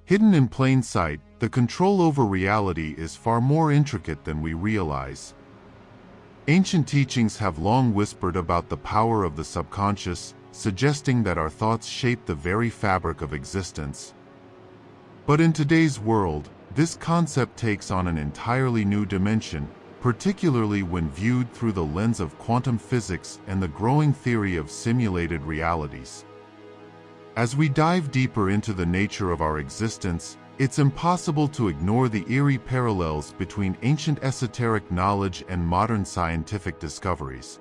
Hidden in plain sight, the control over reality is far more intricate than we realize. Ancient teachings have long whispered about the power of the subconscious, suggesting that our thoughts shape the very fabric of existence. But in today's world, this concept takes on an entirely new dimension, particularly when viewed through the lens of quantum physics and the growing theory of simulated realities. As we dive deeper into the nature of our existence, it's impossible to ignore the eerie parallels between ancient esoteric knowledge and modern scientific discoveries.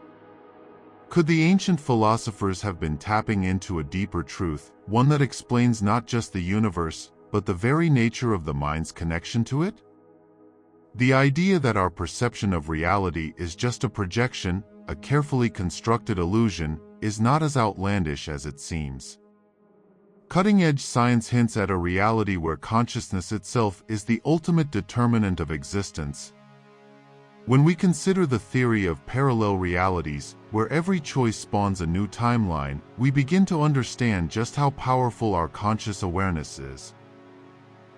Could the ancient philosophers have been tapping into a deeper truth, one that explains not just the universe, but the very nature of the mind's connection to it? The idea that our perception of reality is just a projection, a carefully constructed illusion, is not as outlandish as it seems. Cutting-edge science hints at a reality where consciousness itself is the ultimate determinant of existence. When we consider the theory of parallel realities, where every choice spawns a new timeline, we begin to understand just how powerful our conscious awareness is.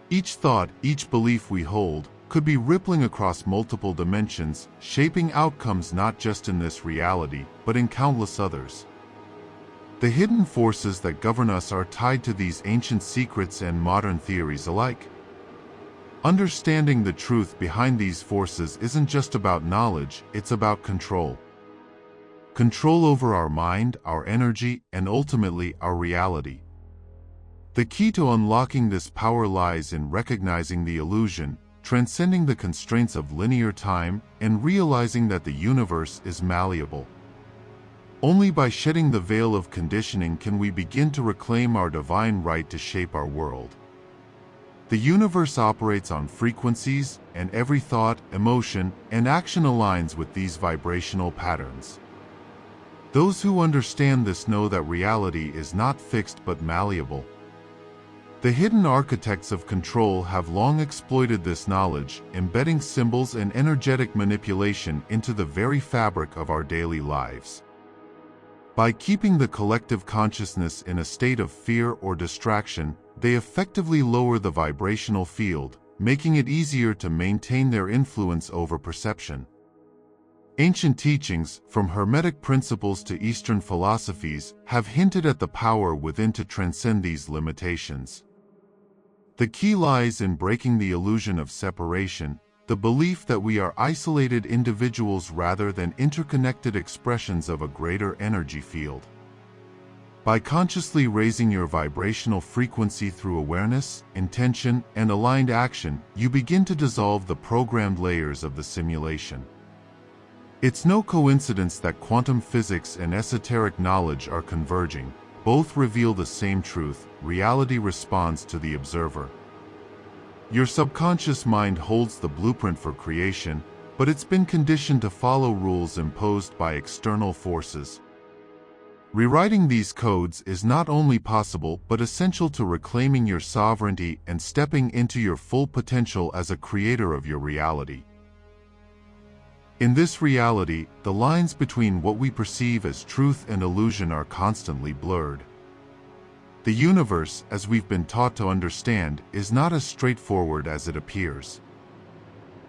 Each thought, each belief we hold, could be rippling across multiple dimensions, shaping outcomes not just in this reality, but in countless others. The hidden forces that govern us are tied to these ancient secrets and modern theories alike. Understanding the truth behind these forces isn't just about knowledge, it's about control. Control over our mind, our energy, and ultimately our reality. The key to unlocking this power lies in recognizing the illusion, transcending the constraints of linear time, and realizing that the universe is malleable. Only by shedding the veil of conditioning can we begin to reclaim our divine right to shape our world. The universe operates on frequencies, and every thought, emotion, and action aligns with these vibrational patterns. Those who understand this know that reality is not fixed but malleable. The hidden architects of control have long exploited this knowledge, embedding symbols and energetic manipulation into the very fabric of our daily lives. By keeping the collective consciousness in a state of fear or distraction, they effectively lower the vibrational field, making it easier to maintain their influence over perception. Ancient teachings, from Hermetic principles to Eastern philosophies, have hinted at the power within to transcend these limitations. The key lies in breaking the illusion of separation, the belief that we are isolated individuals rather than interconnected expressions of a greater energy field. By consciously raising your vibrational frequency through awareness, intention, and aligned action, you begin to dissolve the programmed layers of the simulation. It's no coincidence that quantum physics and esoteric knowledge are converging. Both reveal the same truth: reality responds to the observer. Your subconscious mind holds the blueprint for creation, but it's been conditioned to follow rules imposed by external forces. Rewriting these codes is not only possible but essential to reclaiming your sovereignty and stepping into your full potential as a creator of your reality. In this reality, the lines between what we perceive as truth and illusion are constantly blurred. The universe, as we've been taught to understand, is not as straightforward as it appears.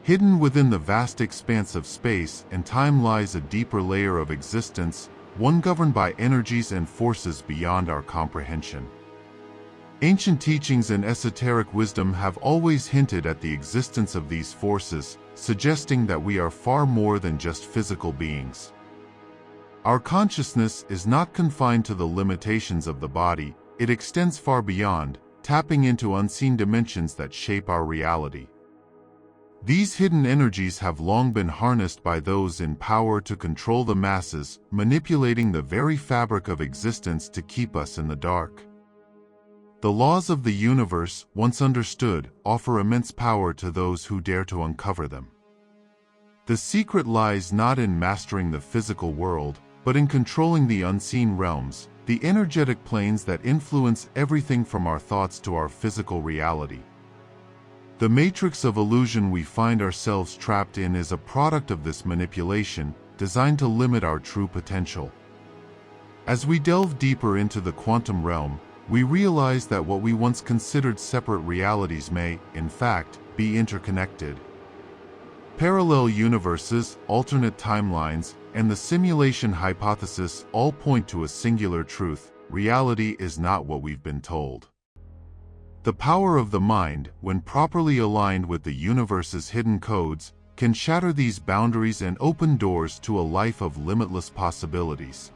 Hidden within the vast expanse of space and time lies a deeper layer of existence, one governed by energies and forces beyond our comprehension. Ancient teachings and esoteric wisdom have always hinted at the existence of these forces, suggesting that we are far more than just physical beings. Our consciousness is not confined to the limitations of the body. It extends far beyond, tapping into unseen dimensions that shape our reality. These hidden energies have long been harnessed by those in power to control the masses, manipulating the very fabric of existence to keep us in the dark. The laws of the universe, once understood, offer immense power to those who dare to uncover them. The secret lies not in mastering the physical world, but in controlling the unseen realms, the energetic planes that influence everything from our thoughts to our physical reality. The matrix of illusion we find ourselves trapped in is a product of this manipulation, designed to limit our true potential. As we delve deeper into the quantum realm, we realize that what we once considered separate realities may, in fact, be interconnected. Parallel universes, alternate timelines, and the simulation hypothesis all point to a singular truth: reality is not what we've been told. The power of the mind, when properly aligned with the universe's hidden codes, can shatter these boundaries and open doors to a life of limitless possibilities.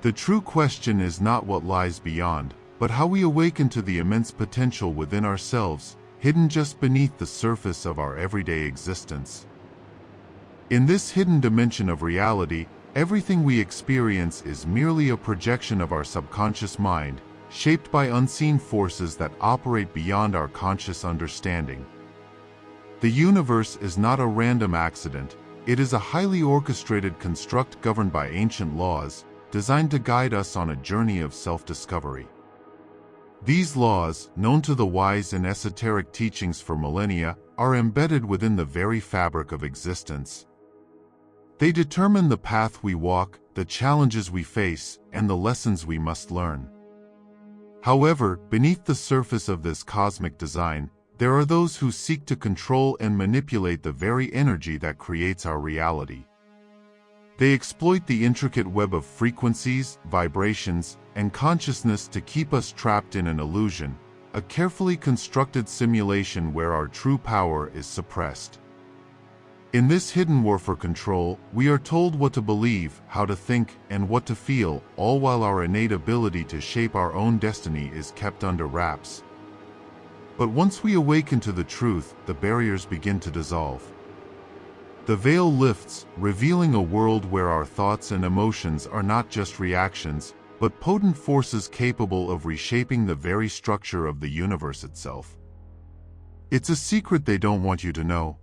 The true question is not what lies beyond, but how we awaken to the immense potential within ourselves, hidden just beneath the surface of our everyday existence. In this hidden dimension of reality, everything we experience is merely a projection of our subconscious mind, shaped by unseen forces that operate beyond our conscious understanding. The universe is not a random accident, it is a highly orchestrated construct governed by ancient laws, designed to guide us on a journey of self-discovery. These laws, known to the wise and esoteric teachings for millennia, are embedded within the very fabric of existence. They determine the path we walk, the challenges we face, and the lessons we must learn. However, beneath the surface of this cosmic design, there are those who seek to control and manipulate the very energy that creates our reality. They exploit the intricate web of frequencies, vibrations, and consciousness to keep us trapped in an illusion, a carefully constructed simulation where our true power is suppressed. In this hidden war for control, we are told what to believe, how to think, and what to feel, all while our innate ability to shape our own destiny is kept under wraps. But once we awaken to the truth, the barriers begin to dissolve. The veil lifts, revealing a world where our thoughts and emotions are not just reactions, but potent forces capable of reshaping the very structure of the universe itself. It's a secret they don't want you to know.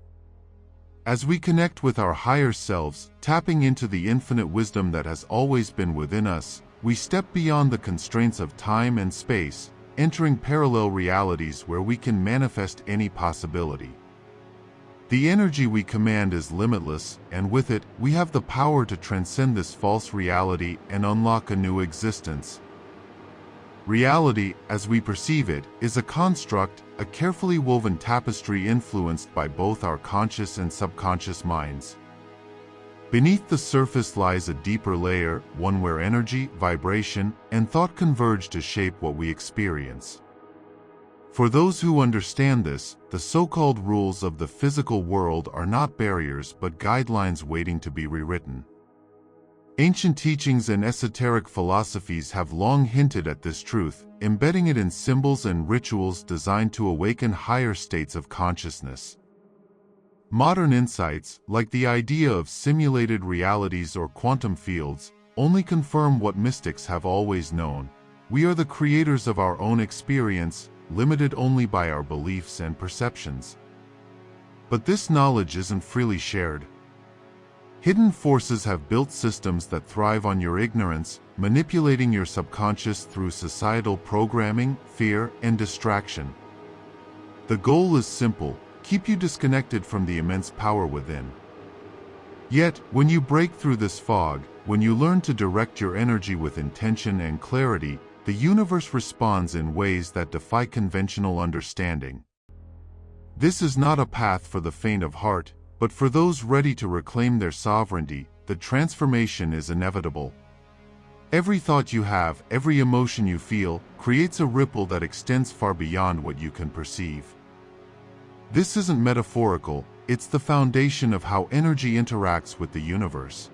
As we connect with our higher selves, tapping into the infinite wisdom that has always been within us, we step beyond the constraints of time and space, entering parallel realities where we can manifest any possibility. The energy we command is limitless, and with it, we have the power to transcend this false reality and unlock a new existence. Reality, as we perceive it, is a construct, a carefully woven tapestry influenced by both our conscious and subconscious minds. Beneath the surface lies a deeper layer, one where energy, vibration, and thought converge to shape what we experience. For those who understand this, the so-called rules of the physical world are not barriers but guidelines waiting to be rewritten. Ancient teachings and esoteric philosophies have long hinted at this truth, embedding it in symbols and rituals designed to awaken higher states of consciousness. Modern insights, like the idea of simulated realities or quantum fields, only confirm what mystics have always known: we are the creators of our own experience, limited only by our beliefs and perceptions. But this knowledge isn't freely shared. Hidden forces have built systems that thrive on your ignorance, manipulating your subconscious through societal programming, fear, and distraction. The goal is simple: keep you disconnected from the immense power within. Yet, when you break through this fog, when you learn to direct your energy with intention and clarity, the universe responds in ways that defy conventional understanding. This is not a path for the faint of heart, but for those ready to reclaim their sovereignty. The transformation is inevitable. Every thought you have, every emotion you feel, creates a ripple that extends far beyond what you can perceive. This isn't metaphorical, it's the foundation of how energy interacts with the universe.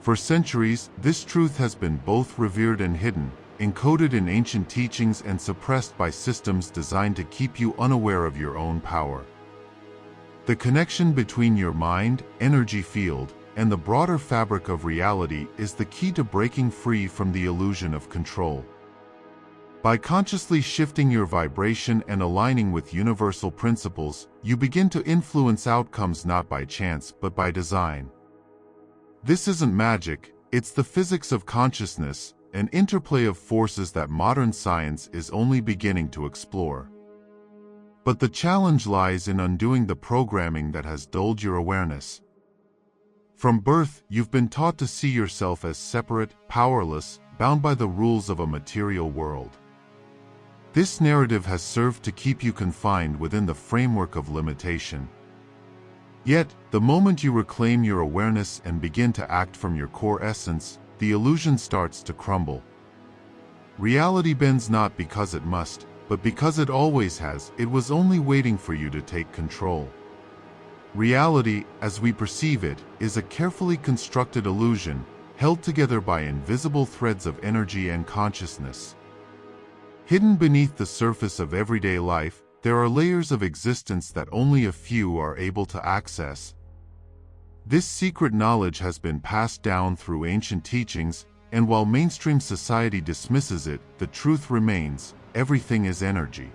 For centuries, this truth has been both revered and hidden, encoded in ancient teachings and suppressed by systems designed to keep you unaware of your own power. The connection between your mind, energy field, and the broader fabric of reality is the key to breaking free from the illusion of control. By consciously shifting your vibration and aligning with universal principles, you begin to influence outcomes not by chance but by design. This isn't magic, it's the physics of consciousness, an interplay of forces that modern science is only beginning to explore. But the challenge lies in undoing the programming that has dulled your awareness. From birth, you've been taught to see yourself as separate, powerless, bound by the rules of a material world. This narrative has served to keep you confined within the framework of limitation. Yet, the moment you reclaim your awareness and begin to act from your core essence, the illusion starts to crumble. Reality bends not because it must, but because it always has. It was only waiting for you to take control. Reality, as we perceive it, is a carefully constructed illusion, held together by invisible threads of energy and consciousness. Hidden beneath the surface of everyday life, there are layers of existence that only a few are able to access. This secret knowledge has been passed down through ancient teachings, and while mainstream society dismisses it, the truth remains: everything is energy.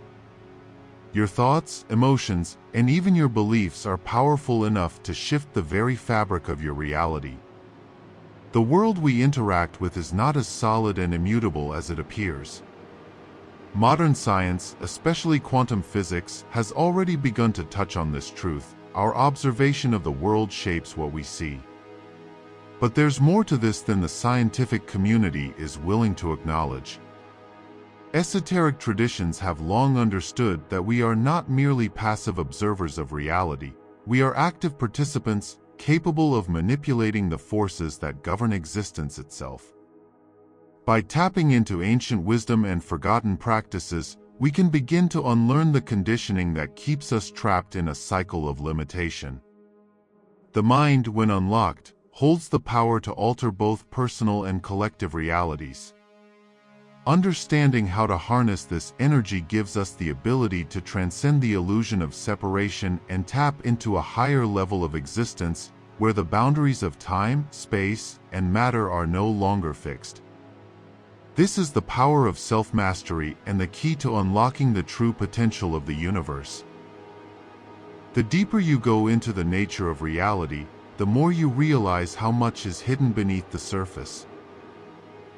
Your thoughts, emotions, and even your beliefs are powerful enough to shift the very fabric of your reality. The world we interact with is not as solid and immutable as it appears. Modern science, especially quantum physics, has already begun to touch on this truth. Our observation of the world shapes what we see. But there's more to this than the scientific community is willing to acknowledge. Esoteric traditions have long understood that we are not merely passive observers of reality. We are active participants, capable of manipulating the forces that govern existence itself. By tapping into ancient wisdom and forgotten practices, we can begin to unlearn the conditioning that keeps us trapped in a cycle of limitation. The mind, when unlocked, holds the power to alter both personal and collective realities. Understanding how to harness this energy gives us the ability to transcend the illusion of separation and tap into a higher level of existence, where the boundaries of time, space, and matter are no longer fixed. This is the power of self-mastery and the key to unlocking the true potential of the universe. The deeper you go into the nature of reality, the more you realize how much is hidden beneath the surface.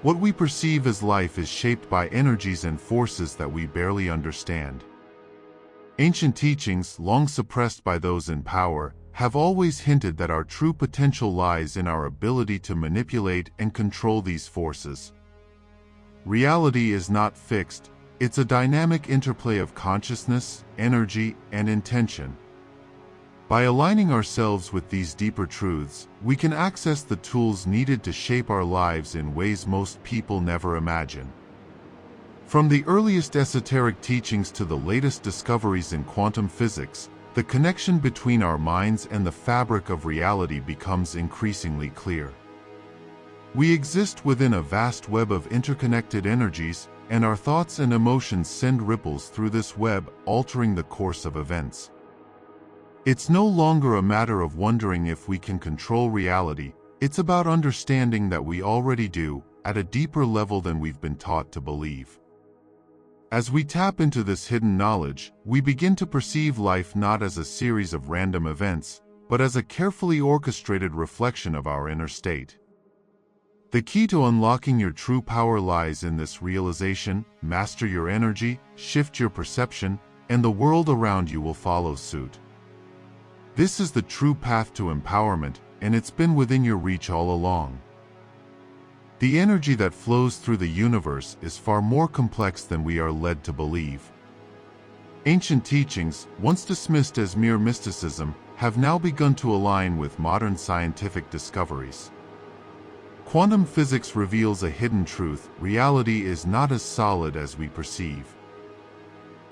What we perceive as life is shaped by energies and forces that we barely understand. Ancient teachings, long suppressed by those in power, have always hinted that our true potential lies in our ability to manipulate and control these forces. Reality is not fixed, it's a dynamic interplay of consciousness, energy, and intention. By aligning ourselves with these deeper truths, we can access the tools needed to shape our lives in ways most people never imagine. From the earliest esoteric teachings to the latest discoveries in quantum physics, the connection between our minds and the fabric of reality becomes increasingly clear. We exist within a vast web of interconnected energies, and our thoughts and emotions send ripples through this web, altering the course of events. It's no longer a matter of wondering if we can control reality, it's about understanding that we already do, at a deeper level than we've been taught to believe. As we tap into this hidden knowledge, we begin to perceive life not as a series of random events, but as a carefully orchestrated reflection of our inner state. The key to unlocking your true power lies in this realization: master your energy, shift your perception, and the world around you will follow suit. This is the true path to empowerment, and it's been within your reach all along. The energy that flows through the universe is far more complex than we are led to believe. Ancient teachings, once dismissed as mere mysticism, have now begun to align with modern scientific discoveries. Quantum physics reveals a hidden truth: reality is not as solid as we perceive.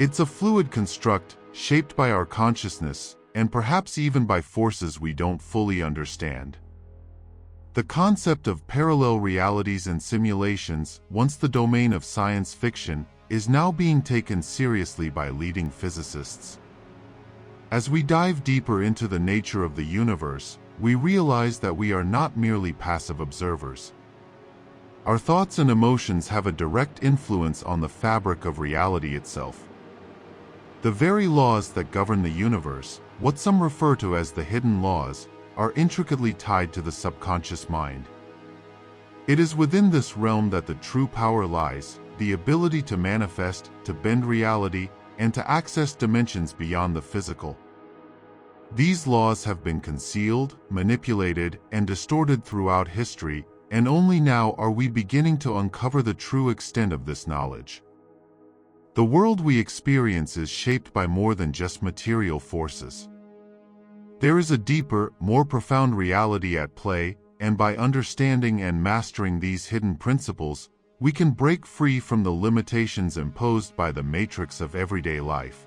It's a fluid construct, shaped by our consciousness, and perhaps even by forces we don't fully understand. The concept of parallel realities and simulations, once the domain of science fiction, is now being taken seriously by leading physicists. As we dive deeper into the nature of the universe, we realize that we are not merely passive observers. Our thoughts and emotions have a direct influence on the fabric of reality itself. The very laws that govern the universe, what some refer to as the hidden laws, are intricately tied to the subconscious mind. It is within this realm that the true power lies: the ability to manifest, to bend reality, and to access dimensions beyond the physical. These laws have been concealed, manipulated, and distorted throughout history, and only now are we beginning to uncover the true extent of this knowledge. The world we experience is shaped by more than just material forces. There is a deeper, more profound reality at play, and by understanding and mastering these hidden principles, we can break free from the limitations imposed by the matrix of everyday life.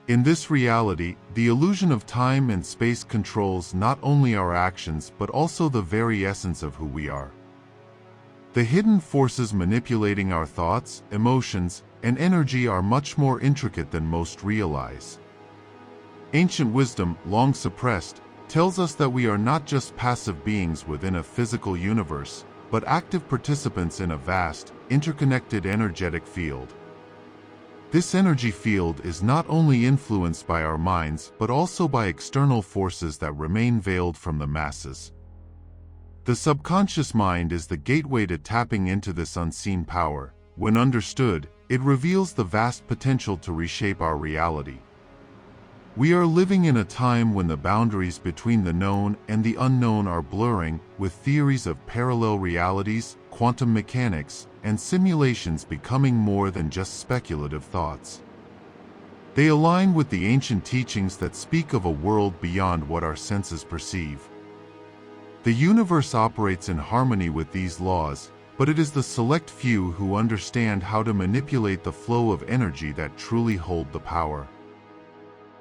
In this reality, the illusion of time and space controls not only our actions but also the very essence of who we are. The hidden forces manipulating our thoughts, emotions, and energy are much more intricate than most realize. Ancient wisdom, long suppressed, tells us that we are not just passive beings within a physical universe, but active participants in a vast, interconnected energetic field. This energy field is not only influenced by our minds but also by external forces that remain veiled from the masses. The subconscious mind is the gateway to tapping into this unseen power. When understood, it reveals the vast potential to reshape our reality. We are living in a time when the boundaries between the known and the unknown are blurring, with theories of parallel realities, quantum mechanics, and simulations becoming more than just speculative thoughts. They align with the ancient teachings that speak of a world beyond what our senses perceive. The universe operates in harmony with these laws, but it is the select few who understand how to manipulate the flow of energy that truly hold the power.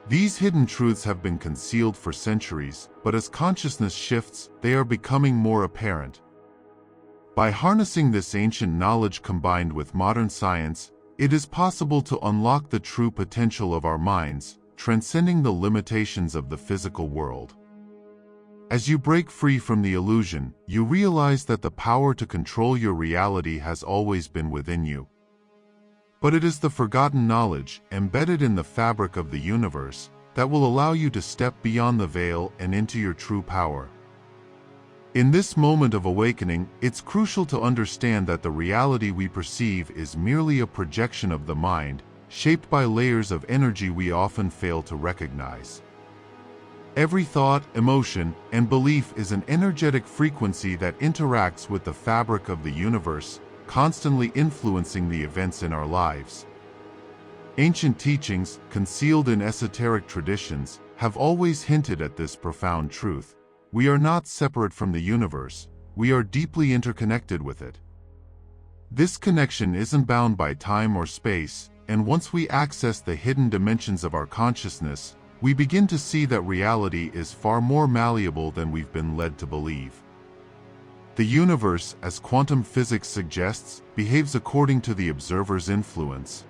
These hidden truths have been concealed for centuries, but as consciousness shifts, they are becoming more apparent. By harnessing this ancient knowledge combined with modern science, it is possible to unlock the true potential of our minds, transcending the limitations of the physical world. As you break free from the illusion, you realize that the power to control your reality has always been within you. But it is the forgotten knowledge, embedded in the fabric of the universe, that will allow you to step beyond the veil and into your true power. In this moment of awakening, it's crucial to understand that the reality we perceive is merely a projection of the mind, shaped by layers of energy we often fail to recognize. Every thought, emotion, and belief is an energetic frequency that interacts with the fabric of the universe, constantly influencing the events in our lives. Ancient teachings, concealed in esoteric traditions, have always hinted at this profound truth. We are not separate from the universe, we are deeply interconnected with it. This connection isn't bound by time or space, and once we access the hidden dimensions of our consciousness, we begin to see that reality is far more malleable than we've been led to believe. The universe, as quantum physics suggests, behaves according to the observer's influence.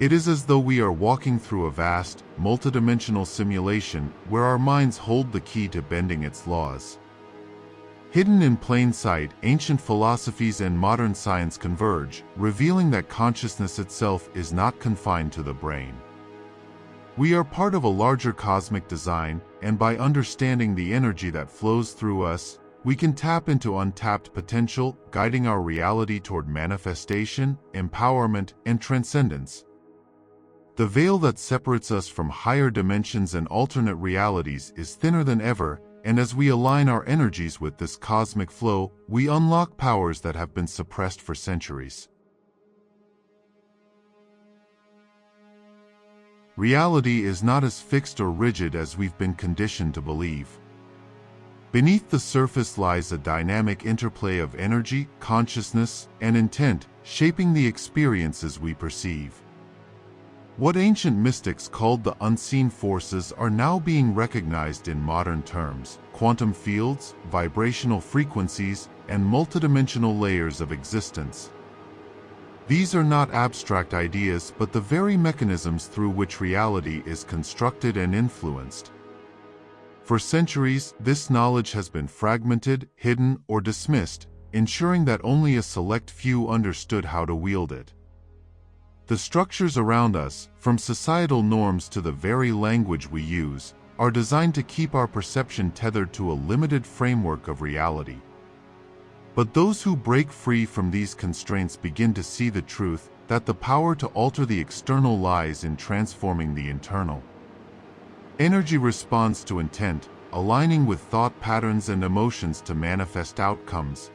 It is as though we are walking through a vast, multidimensional simulation where our minds hold the key to bending its laws. Hidden in plain sight, ancient philosophies and modern science converge, revealing that consciousness itself is not confined to the brain. We are part of a larger cosmic design, and by understanding the energy that flows through us, we can tap into untapped potential, guiding our reality toward manifestation, empowerment, and transcendence. The veil that separates us from higher dimensions and alternate realities is thinner than ever, and as we align our energies with this cosmic flow, we unlock powers that have been suppressed for centuries. Reality is not as fixed or rigid as we've been conditioned to believe. Beneath the surface lies a dynamic interplay of energy, consciousness, and intent, shaping the experiences we perceive. What ancient mystics called the unseen forces are now being recognized in modern terms: quantum fields, vibrational frequencies, and multidimensional layers of existence. These are not abstract ideas but the very mechanisms through which reality is constructed and influenced. For centuries, this knowledge has been fragmented, hidden, or dismissed, ensuring that only a select few understood how to wield it. The structures around us, from societal norms to the very language we use, are designed to keep our perception tethered to a limited framework of reality. But those who break free from these constraints begin to see the truth, that the power to alter the external lies in transforming the internal. Energy responds to intent, aligning with thought patterns and emotions to manifest outcomes.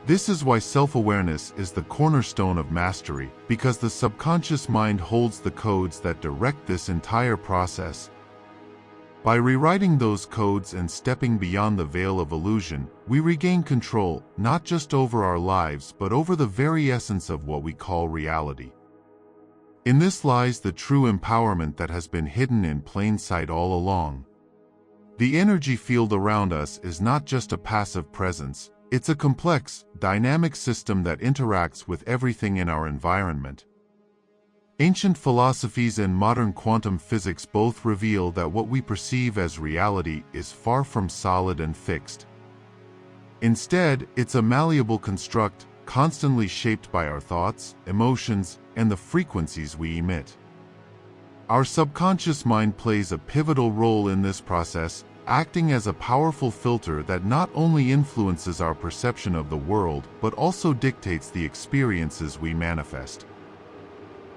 This is why self-awareness is the cornerstone of mastery, because the subconscious mind holds the codes that direct this entire process. By rewriting those codes and stepping beyond the veil of illusion, we regain control, not just over our lives but over the very essence of what we call reality. In this lies the true empowerment that has been hidden in plain sight all along. The energy field around us is not just a passive presence, it's a complex, dynamic system that interacts with everything in our environment. Ancient philosophies and modern quantum physics both reveal that what we perceive as reality is far from solid and fixed. Instead, it's a malleable construct, constantly shaped by our thoughts, emotions, and the frequencies we emit. Our subconscious mind plays a pivotal role in this process, acting as a powerful filter that not only influences our perception of the world but also dictates the experiences we manifest.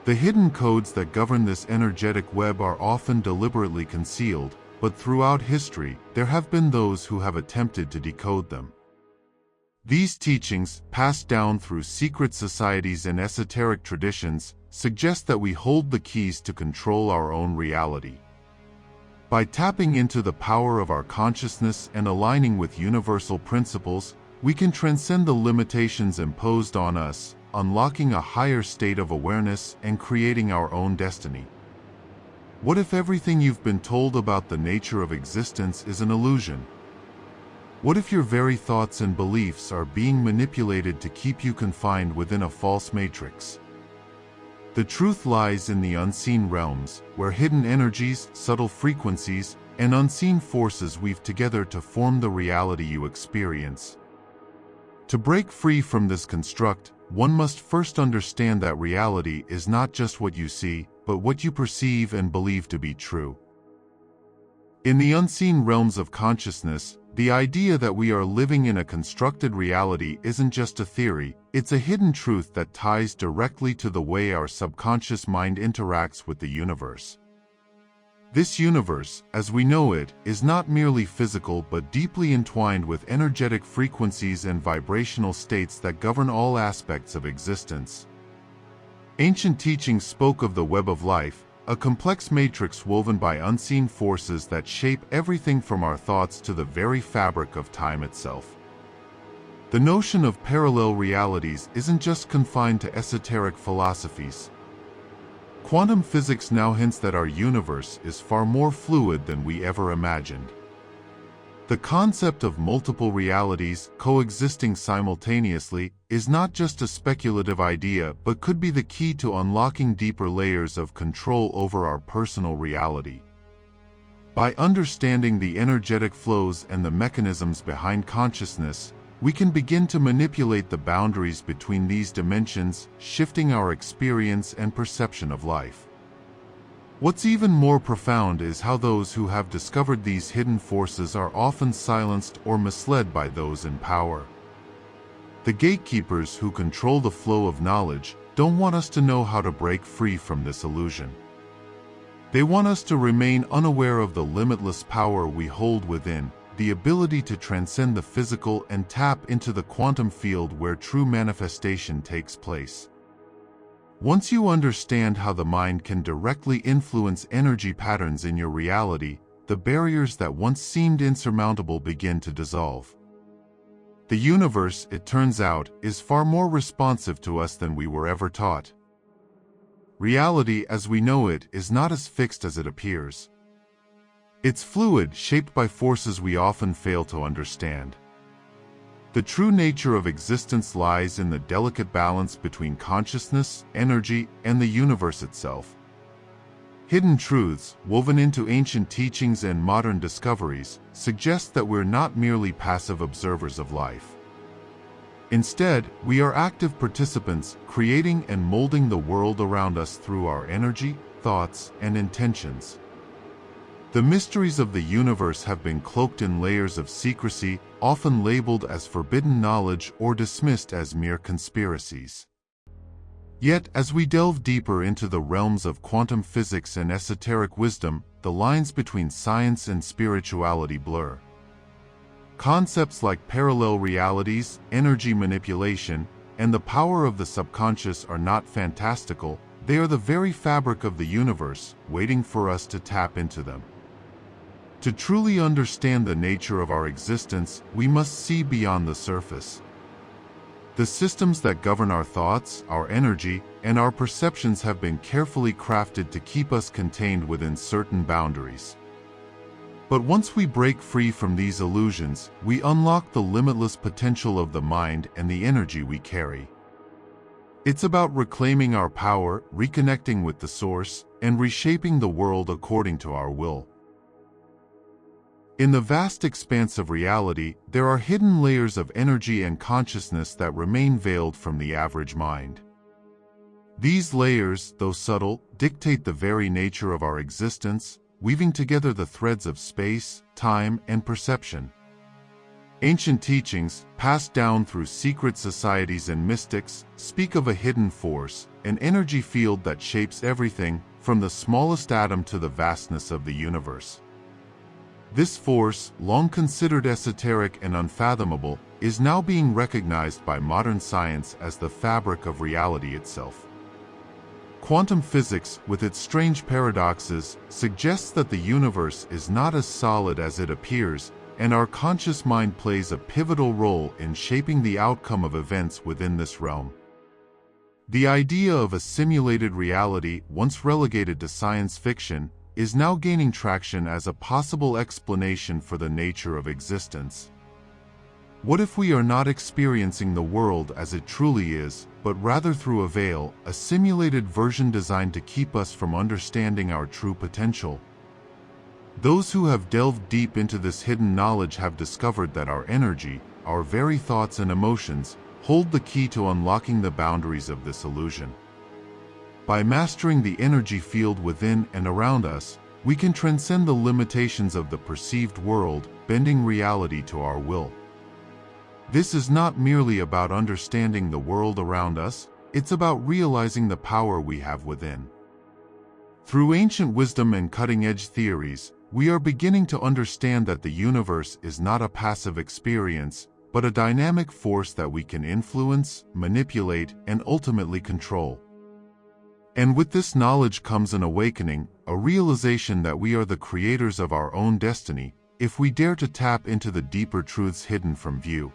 The hidden codes that govern this energetic web are often deliberately concealed, but throughout history, there have been those who have attempted to decode them. These teachings, passed down through secret societies and esoteric traditions, suggest that we hold the keys to control our own reality. By tapping into the power of our consciousness and aligning with universal principles, we can transcend the limitations imposed on us, unlocking a higher state of awareness and creating our own destiny. What if everything you've been told about the nature of existence is an illusion? What if your very thoughts and beliefs are being manipulated to keep you confined within a false matrix? The truth lies in the unseen realms, where hidden energies, subtle frequencies, and unseen forces weave together to form the reality you experience. To break free from this construct, one must first understand that reality is not just what you see, but what you perceive and believe to be true. In the unseen realms of consciousness, the idea that we are living in a constructed reality isn't just a theory, it's a hidden truth that ties directly to the way our subconscious mind interacts with the universe. This universe, as we know it, is not merely physical but deeply entwined with energetic frequencies and vibrational states that govern all aspects of existence. Ancient teachings spoke of the web of life, a complex matrix woven by unseen forces that shape everything from our thoughts to the very fabric of time itself. The notion of parallel realities isn't just confined to esoteric philosophies. Quantum physics now hints that our universe is far more fluid than we ever imagined. The concept of multiple realities coexisting simultaneously is not just a speculative idea but could be the key to unlocking deeper layers of control over our personal reality. By understanding the energetic flows and the mechanisms behind consciousness, we can begin to manipulate the boundaries between these dimensions, shifting our experience and perception of life. What's even more profound is how those who have discovered these hidden forces are often silenced or misled by those in power. The gatekeepers who control the flow of knowledge don't want us to know how to break free from this illusion. They want us to remain unaware of the limitless power we hold within, the ability to transcend the physical and tap into the quantum field where true manifestation takes place. Once you understand how the mind can directly influence energy patterns in your reality, the barriers that once seemed insurmountable begin to dissolve. The universe, it turns out, is far more responsive to us than we were ever taught. Reality as we know it is not as fixed as it appears. It's fluid, shaped by forces we often fail to understand. The true nature of existence lies in the delicate balance between consciousness, energy, and the universe itself. Hidden truths, woven into ancient teachings and modern discoveries, suggest that we're not merely passive observers of life. Instead, we are active participants, creating and molding the world around us through our energy, thoughts, and intentions. The mysteries of the universe have been cloaked in layers of secrecy, often labeled as forbidden knowledge or dismissed as mere conspiracies. Yet, as we delve deeper into the realms of quantum physics and esoteric wisdom, the lines between science and spirituality blur. Concepts like parallel realities, energy manipulation, and the power of the subconscious are not fantastical, they are the very fabric of the universe, waiting for us to tap into them. To truly understand the nature of our existence, we must see beyond the surface. The systems that govern our thoughts, our energy, and our perceptions have been carefully crafted to keep us contained within certain boundaries. But once we break free from these illusions, we unlock the limitless potential of the mind and the energy we carry. It's about reclaiming our power, reconnecting with the source, and reshaping the world according to our will. In the vast expanse of reality, there are hidden layers of energy and consciousness that remain veiled from the average mind. These layers, though subtle, dictate the very nature of our existence, weaving together the threads of space, time, and perception. Ancient teachings, passed down through secret societies and mystics, speak of a hidden force, an energy field that shapes everything, from the smallest atom to the vastness of the universe. This force, long considered esoteric and unfathomable, is now being recognized by modern science as the fabric of reality itself. Quantum physics, with its strange paradoxes, suggests that the universe is not as solid as it appears, and our conscious mind plays a pivotal role in shaping the outcome of events within this realm. The idea of a simulated reality, once relegated to science fiction, is now gaining traction as a possible explanation for the nature of existence. What if we are not experiencing the world as it truly is, but rather through a veil, a simulated version designed to keep us from understanding our true potential? Those who have delved deep into this hidden knowledge have discovered that our energy, our very thoughts and emotions, hold the key to unlocking the boundaries of this illusion. By mastering the energy field within and around us, we can transcend the limitations of the perceived world, bending reality to our will. This is not merely about understanding the world around us, it's about realizing the power we have within. Through ancient wisdom and cutting-edge theories, we are beginning to understand that the universe is not a passive experience, but a dynamic force that we can influence, manipulate, and ultimately control. And with this knowledge comes an awakening, a realization that we are the creators of our own destiny, if we dare to tap into the deeper truths hidden from view.